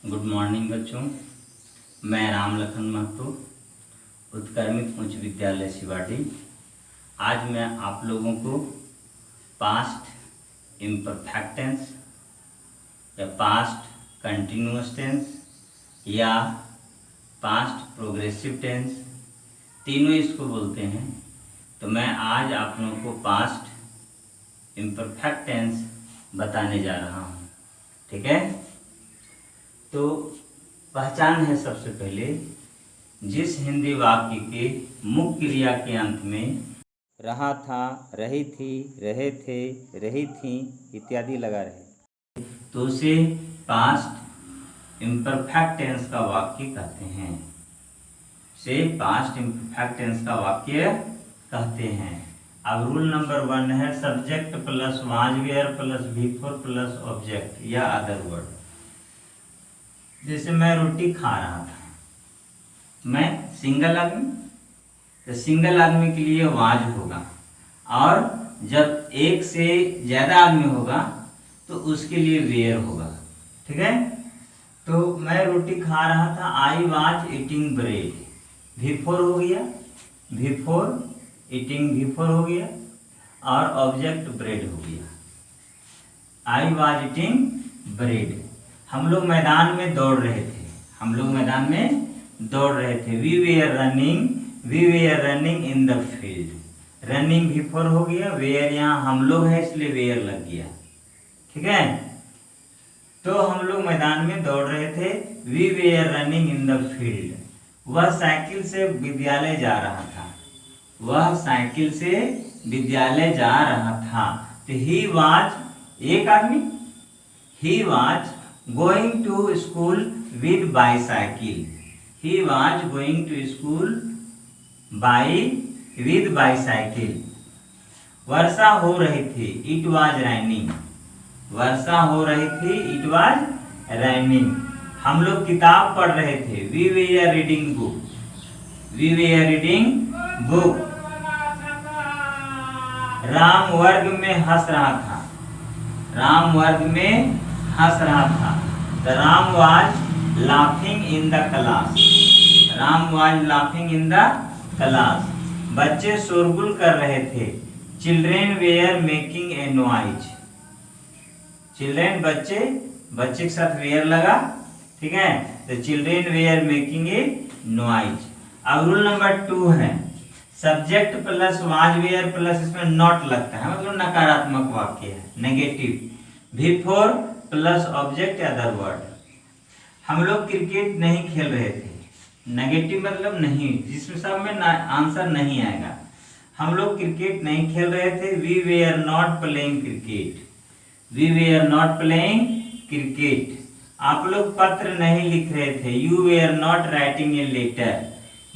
Good morning बच्चों। मैं राम लखन महतो, उत्क्रमित उच्च विद्यालय शिवाडी। आज मैं आप लोगों को पास्ट इम्परफेक्ट टेंस या पास्ट कंटिन्यूअस टेंस या पास्ट प्रोग्रेसिव टेंस, तीनों इसको बोलते हैं। तो मैं आज आप लोगों को पास्ट इम्परफेक्ट टेंस बताने जा रहा हूँ। ठीक है, तो पहचान है सबसे पहले, जिस हिंदी वाक्य के मुख्य क्रिया के अंत में रहा था, रही थी, रहे थे, रही थी इत्यादि लगा रहे तो उसे पास्ट इम्परफेक्ट टेंस का वाक्य कहते हैं। से पास्ट इम्परफेक्ट टेंस का वाक्य कहते हैं। अब रूल नंबर 1 है subject plus was were plus V4 plus object या अदर वर्ड। जैसे मैं रोटी खा रहा था, मैं सिंगल आदमी, तो सिंगल आदमी के लिए वाज होगा, और जब एक से ज्यादा आदमी होगा तो उसके लिए वेयर होगा। ठीक है, तो मैं रोटी खा रहा था, I was eating bread, V4 हो गया, V4 ईटिंग V4 हो गया, और ऑब्जेक्ट ब्रेड हो गया। I was eating bread. हम लोग मैदान में दौड़ रहे थे, हम लोग मैदान में दौड़ रहे थे। We were running in the field. Running V4 हो गया, वेयर यहाँ हम लोग है इसलिए वेयर लग गया। ठीक है, तो हम लोग मैदान में दौड़ रहे थे। We were running in the field. वह साइकिल से विद्यालय जा रहा था, वह साइकिल से विद्यालय जा रहा था। तो ही वाज एक आदमी, he was going to school with bicycle. He was going to school with bicycle. वर्षा हो रही थी, इट वाज राइनिंग। वर्षा हो रही थी, इट वाज राइनिंग। हम लोग किताब पढ़ रहे थे, we were reading book. We were reading book. Ram वर्ग में हंस रहा था, राम वर्ग में हंस रहा था। The Ram was laughing in the class. Ram was laughing in the class. बच्चे शोरगुल कर रहे थे, children were making a noise. Children बच्चे, बच्चे के साथ वेयर लगा। ठीक है, तो children were making a noise. अब रूल नंबर 2 है subject plus was were plus इसमें नॉट लगता है, मतलब नकारात्मक वाक्य है, negative. V4 plus object other word. हम लोग क्रिकेट नहीं खेल रहे थे, नेगेटिव मतलब नहीं, जिसमें सब में आंसर नहीं आएगा। हम लोग क्रिकेट नहीं खेल रहे थे। We were not playing cricket. We were not playing cricket. आप लोग पत्र नहीं लिख रहे थे, you were not writing a letter.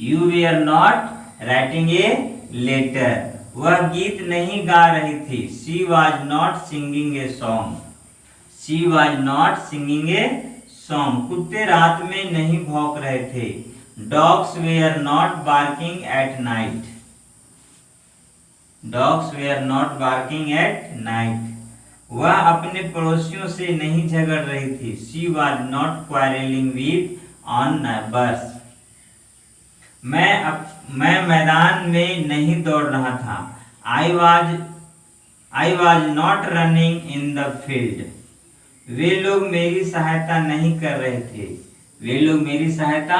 You were not writing a letter. वह गीत नहीं गा रही थी, she was not singing a song. She was not singing a song. कुत्ते रात में नहीं भौंक रहे थे, dogs were not barking at night. Dogs were not barking at night. वह अपने पड़ोसियों से नहीं झगड़ रही थी, she was not quarrelling with on neighbours. मैं मैदान में नहीं दौड़ रहा था, I was not running in the field. वे लोग मेरी सहायता नहीं कर रहे थे, वे लोग मेरी सहायता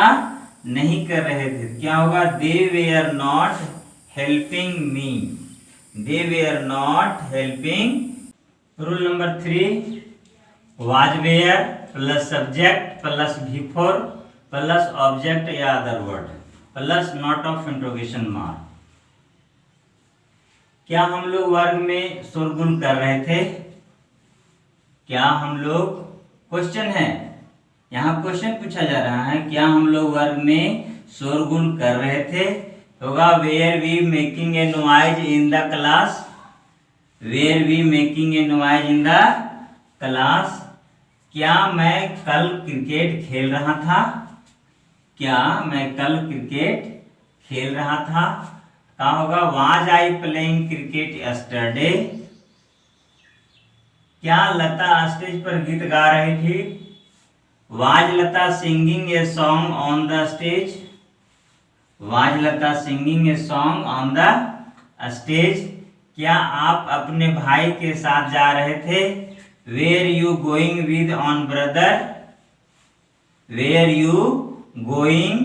नहीं कर रहे थे। क्या होगा, they were not helping me. They were not helping. Rule number 3 was were plus subject plus V4 plus object या other word plus not of interrogation mark. क्या हम लोग वर्ग में शोरगुल कर रहे थे? क्या हम लोग, क्वेश्चन है, यहाँ क्वेश्चन पूछा जा रहा है, क्या हम लोग वर्ग में शोरगुल कर रहे थे? होगा were we making a noise in the class. Were we making a noise in the class. क्या मैं कल क्रिकेट खेल रहा था? क्या मैं कल क्रिकेट खेल रहा था? क्या होगा, was I playing cricket yesterday. क्या लता स्टेज पर गीत गा रही थी? Was Lata singing a song on the stage? Was Lata singing a song on the stage? क्या आप अपने भाई के साथ जा रहे थे? Were you going with on brother? Were you going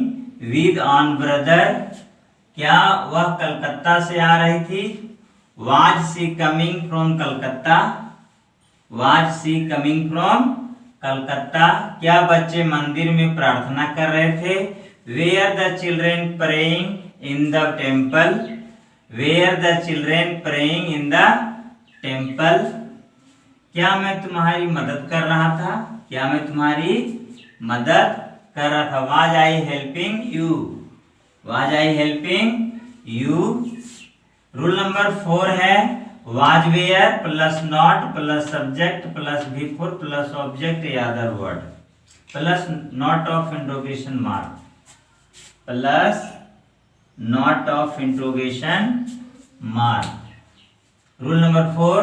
with on brother? क्या वह कलकत्ता से आ रही थी? Was she coming from Calcutta? Was she coming from Calcutta? क्या बच्चे मंदिर में प्रार्थना कर रहे थे? Were the children praying in the temple? Were the children praying in the temple? क्या मैं तुम्हारी मदद कर रहा था? क्या मैं तुम्हारी मदद कर रहा था? Was I helping you? Was I helping you? Rule number 4 है was were plus not plus subject plus before plus object या other word plus not of interrogation mark plus not of interrogation mark. Rule number 4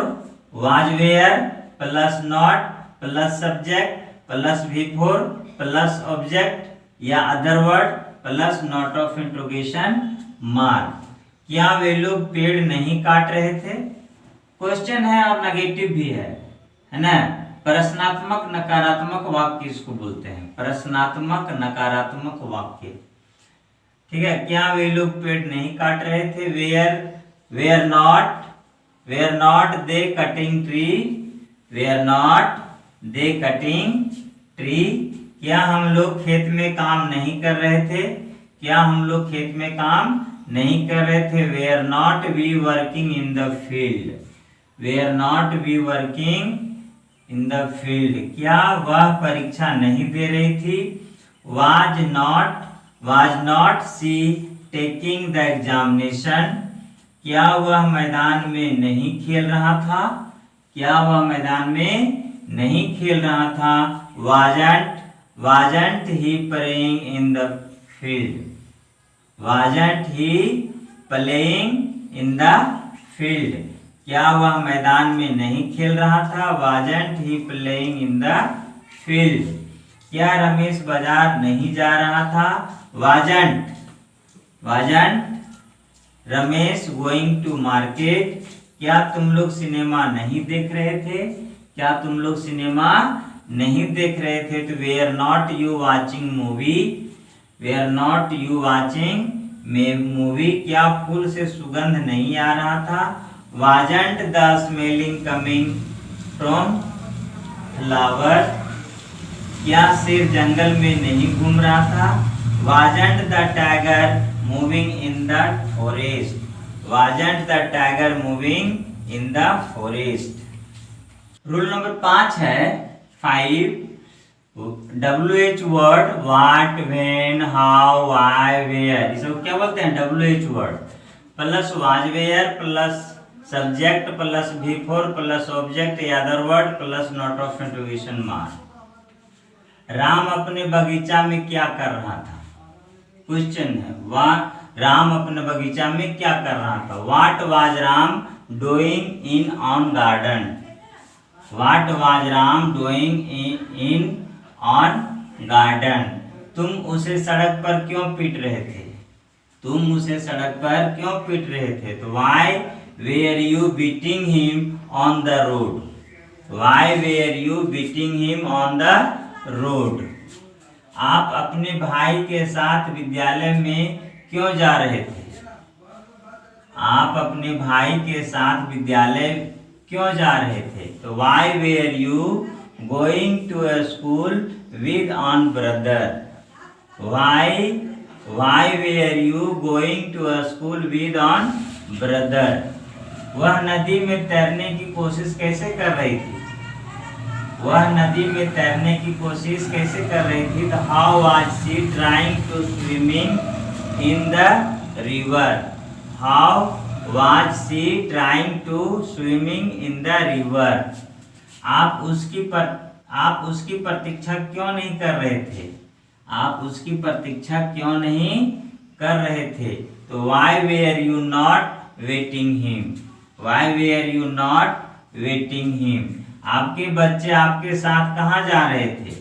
was were plus not plus subject plus before plus object या other word plus not of interrogation mark. क्या वे लोग पेड़ नहीं काट रहे थे? Question है और नेगेटिव भी है ना। प्रश्नात्मक नकारात्मक वाक्य इसको बोलते हैं, प्रश्नात्मक नकारात्मक वाक्य। ठीक है, क्या वे लोग पेड़ नहीं काट रहे थे? Were not they cutting tree? Were not they cutting tree? क्या हम लोग खेत में काम नहीं कर रहे थे? क्या हम लोग खेत में काम नहीं कर रहे थे? Were not we working in the field? Were not we working in the field? क्या वह परीक्षा नहीं दे रही थी? Was not she taking the examination? क्या वह मैदान में नहीं खेल रहा था? क्या वह मैदान में नहीं खेल रहा था? wasn't he playing in the field? wasn't he playing in the field? क्या वह मैदान में नहीं खेल रहा था? wasn't he playing in the field? क्या रमेश बाजार नहीं जा रहा था? wasn't Ramesh going to market? क्या तुम लोग सिनेमा नहीं देख रहे थे? क्या तुम लोग सिनेमा नहीं देख रहे थे? तो were not you watching movie? Were not you watching movie? क्या फूल से सुगंध नहीं आ रहा था? Wasn't the smelling coming from flower? क्या शेर जंगल में नहीं घूम रहा था? Wasn't the tiger moving in the forest? Wasn't the tiger moving in the forest? Rule number 5 है 5 WH word what when how why where, इसको क्या बोलते हैं? WH word plus was were plus subject plus before plus object या other word plus not of interrogation mark. Ram अपने बगीचा में क्या कर रहा था? क्वेश्चन है राम अपने बगीचा में क्या कर रहा था? What was Ram doing in on garden? What was Ram doing in on garden? तुम उसे सड़क पर क्यों पीट रहे थे? तुम उसे सड़क पर क्यों पीट रहे थे? तो why were you beating him on the road? Why were you beating him on the road? आप अपने भाई के साथ विद्यालय में क्यों जा रहे थे? आप अपने भाई के साथ विद्यालय क्यों जा रहे थे? तो why were you going to school with on brother? Why were you going to school with on brother? वह नदी में तैरने की कोशिश कैसे कर रही थी? वह नदी में तैरने की कोशिश कैसे कर रही थी? तो how was she trying to swimming in the river? How was she trying to swimming in the river? आप उसकी प्रतीक्षा क्यों नहीं कर रहे थे? आप उसकी प्रतीक्षा क्यों नहीं कर रहे थे? तो why were you not waiting him? Why were you not waiting him? आपके बच्चे आपके साथ कहाँ जा रहे थे?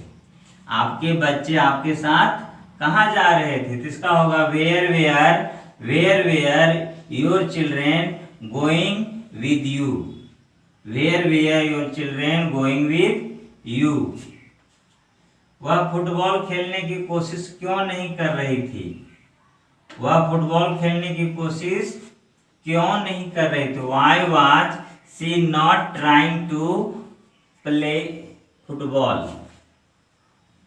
आपके बच्चे आपके साथ कहाँ जा रहे थे, तो इसका होगा were your children going with you, were your children going with you. वह फुटबॉल खेलने की कोशिश क्यों नहीं कर रही थी, वह फुटबॉल खेलने की कोशिश क्यों नहीं कर रही थी। Why was she not trying to play football.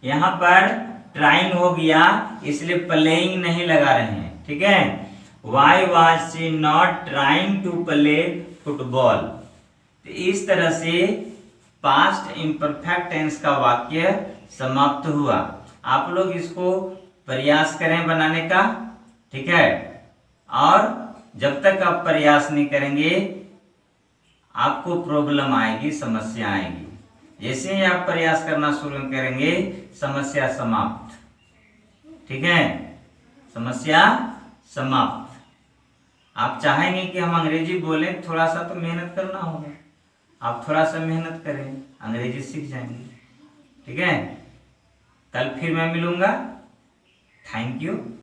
यहाँ पर ट्राइंग हो गया इसलिए प्लेइंग नहीं लगा रहे हैं, ठीक है। Why was she not trying to play football. तो इस तरह से पास्ट इम्परफेक्ट टेंस का वाक्य समाप्त हुआ। आप लोग इसको प्रयास करें बनाने का, ठीक है। और जब तक आप प्रयास नहीं करेंगे आपको प्रॉब्लम आएगी, समस्या आएगी। जैसे ही आप प्रयास करना शुरू करेंगे समस्या समाप्त, ठीक है, समस्या समाप्त। आप चाहेंगे कि हम अंग्रेजी बोलें, थोड़ा सा तो मेहनत करना होगा। आप थोड़ा सा मेहनत करें, अंग्रेजी सीख जाएंगे, ठीक है। कल फिर मैं मिलूंगा। Thank you.